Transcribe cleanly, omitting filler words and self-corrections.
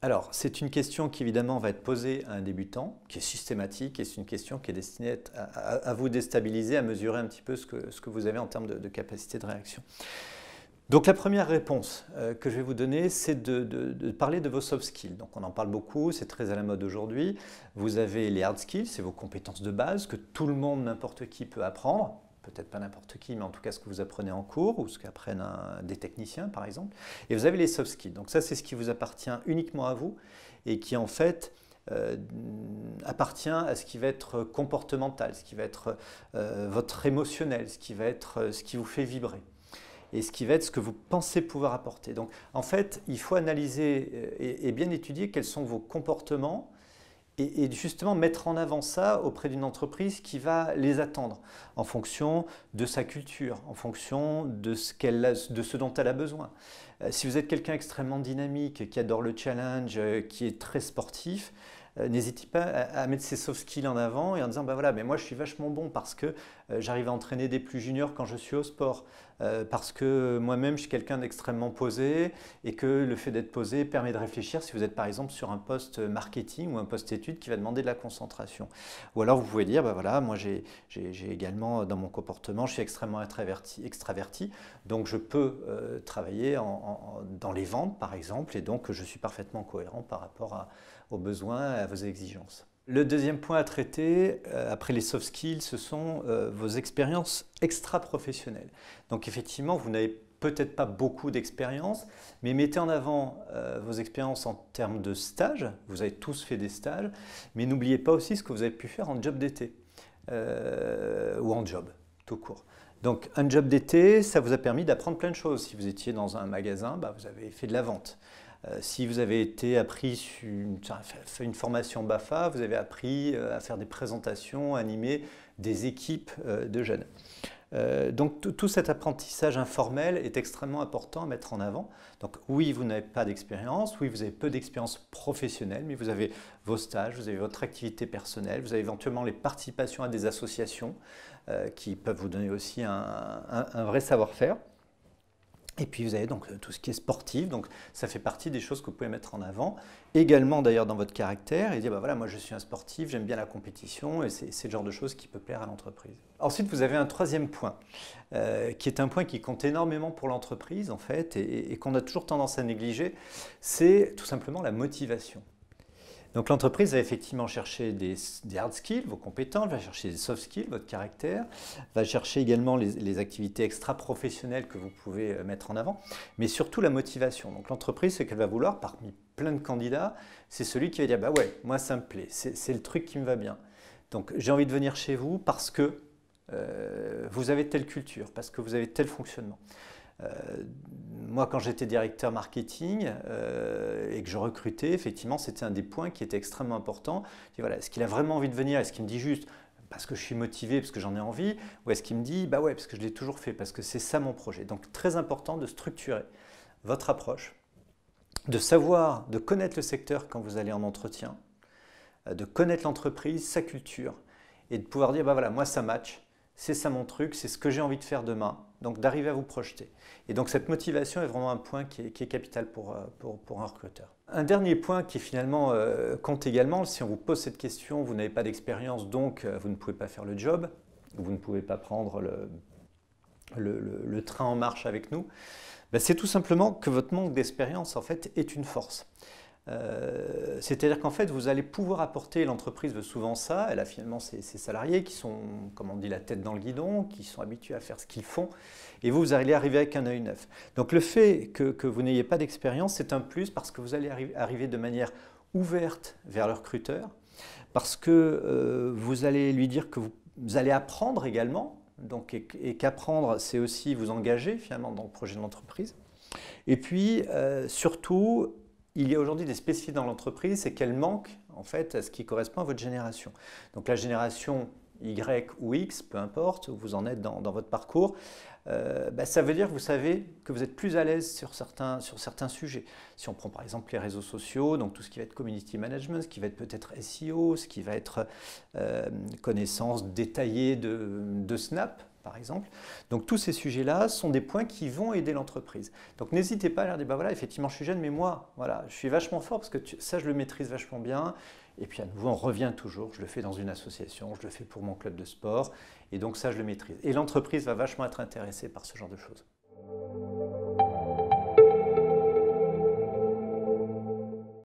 Alors, c'est une question qui évidemment va être posée à un débutant, qui est systématique, et c'est une question qui est destinée à vous déstabiliser, à mesurer un petit peu ce que vous avez en termes de capacité de réaction. Donc la première réponse que je vais vous donner, c'est de parler de vos soft skills. Donc on en parle beaucoup, c'est très à la mode aujourd'hui. Vous avez les hard skills, c'est vos compétences de base que tout le monde, n'importe qui peut apprendre. Peut-être pas n'importe qui, mais en tout cas ce que vous apprenez en cours ou ce qu'apprennent des techniciens par exemple. Et vous avez les soft skills. Donc ça, c'est ce qui vous appartient uniquement à vous et qui en fait appartient à ce qui va être comportemental, ce qui va être votre émotionnel, ce qui va être ce qui vous fait vibrer et ce qui va être ce que vous pensez pouvoir apporter. Donc en fait, il faut analyser et bien étudier quels sont vos comportements et justement mettre en avant ça auprès d'une entreprise qui va les attendre en fonction de sa culture, en fonction de ce dont elle a besoin. Si vous êtes quelqu'un extrêmement dynamique, qui adore le challenge, qui est très sportif, n'hésitez pas à mettre ses soft skills en avant et en disant bah voilà, mais moi je suis vachement bon parce que j'arrive à entraîner des plus juniors quand je suis au sport, parce que moi-même je suis quelqu'un d'extrêmement posé et que le fait d'être posé permet de réfléchir si vous êtes par exemple sur un poste marketing ou un poste études qui va demander de la concentration. Ou alors vous pouvez dire bah voilà, moi j'ai également dans mon comportement, je suis extrêmement extraverti donc je peux travailler dans les ventes par exemple et donc je suis parfaitement cohérent par rapport aux besoins et à vos exigences. Le deuxième point à traiter, après les soft skills, ce sont vos expériences extra-professionnelles. Donc effectivement, vous n'avez peut-être pas beaucoup d'expérience, mais mettez en avant vos expériences en termes de stage. Vous avez tous fait des stages, mais n'oubliez pas aussi ce que vous avez pu faire en job d'été ou en job, tout court. Donc un job d'été, ça vous a permis d'apprendre plein de choses. Si vous étiez dans un magasin, bah, vous avez fait de la vente. Si vous avez fait une formation BAFA, vous avez appris à faire des présentations, à animer des équipes de jeunes. Donc tout cet apprentissage informel est extrêmement important à mettre en avant. Donc oui, vous n'avez pas d'expérience, oui, vous avez peu d'expérience professionnelle, mais vous avez vos stages, vous avez votre activité personnelle, vous avez éventuellement les participations à des associations qui peuvent vous donner aussi un vrai savoir-faire. Et puis vous avez donc tout ce qui est sportif, donc ça fait partie des choses que vous pouvez mettre en avant, également d'ailleurs dans votre caractère, et dire bah voilà, moi je suis un sportif, j'aime bien la compétition, et c'est le genre de choses qui peut plaire à l'entreprise. Ensuite, vous avez un troisième point, qui est un point qui compte énormément pour l'entreprise en fait, et qu'on a toujours tendance à négliger, c'est tout simplement la motivation. Donc l'entreprise va effectivement chercher des hard skills, vos compétences, va chercher des soft skills, votre caractère, va chercher également les activités extra-professionnelles que vous pouvez mettre en avant, mais surtout la motivation. Donc l'entreprise, ce qu'elle va vouloir, parmi plein de candidats, c'est celui qui va dire « bah ouais, moi ça me plaît, c'est le truc qui me va bien. Donc j'ai envie de venir chez vous parce que vous avez telle culture, parce que vous avez tel fonctionnement. » Moi, quand j'étais directeur marketing et que je recrutais, effectivement, c'était un des points qui était extrêmement important. Voilà, est-ce qu'il a vraiment envie de venir? Est-ce qu'il me dit juste parce que je suis motivé, parce que j'en ai envie? Ou est-ce qu'il me dit, bah ouais, parce que je l'ai toujours fait, parce que c'est ça mon projet? Donc, très important de structurer votre approche, de savoir, de connaître le secteur quand vous allez en entretien, de connaître l'entreprise, sa culture, et de pouvoir dire, bah voilà, moi ça match. C'est ça mon truc, c'est ce que j'ai envie de faire demain. Donc d'arriver à vous projeter. Et donc cette motivation est vraiment un point qui est capital pour un recruteur. Un dernier point qui finalement compte également, si on vous pose cette question, vous n'avez pas d'expérience, donc vous ne pouvez pas faire le job, vous ne pouvez pas prendre le train en marche avec nous, ben c'est tout simplement que votre manque d'expérience en fait est une force. C'est-à-dire qu'en fait, vous allez pouvoir apporter, l'entreprise veut souvent ça, elle a finalement ses salariés qui sont, comme on dit, la tête dans le guidon, qui sont habitués à faire ce qu'ils font, et vous allez arriver avec un œil neuf. Donc le fait que vous n'ayez pas d'expérience, c'est un plus parce que vous allez arriver de manière ouverte vers le recruteur, parce que vous allez lui dire que vous allez apprendre également, donc, et qu'apprendre, c'est aussi vous engager finalement dans le projet de l'entreprise. Et puis, surtout, il y a aujourd'hui des spécificités dans l'entreprise, c'est qu'elle manque en fait à ce qui correspond à votre génération. Donc la génération Y ou X, peu importe où vous en êtes dans votre parcours, ça veut dire que vous savez que vous êtes plus à l'aise sur certains sujets. Si on prend par exemple les réseaux sociaux, donc tout ce qui va être community management, ce qui va être peut-être SEO, ce qui va être connaissance détaillée de Snap, par exemple. Donc tous ces sujets-là sont des points qui vont aider l'entreprise. Donc n'hésitez pas à leur dire, bah voilà, effectivement je suis jeune, mais moi, voilà, je suis vachement fort parce que ça je le maîtrise vachement bien. Et puis à nouveau, on revient toujours, je le fais dans une association, je le fais pour mon club de sport, et donc ça je le maîtrise. Et l'entreprise va vachement être intéressée par ce genre de choses.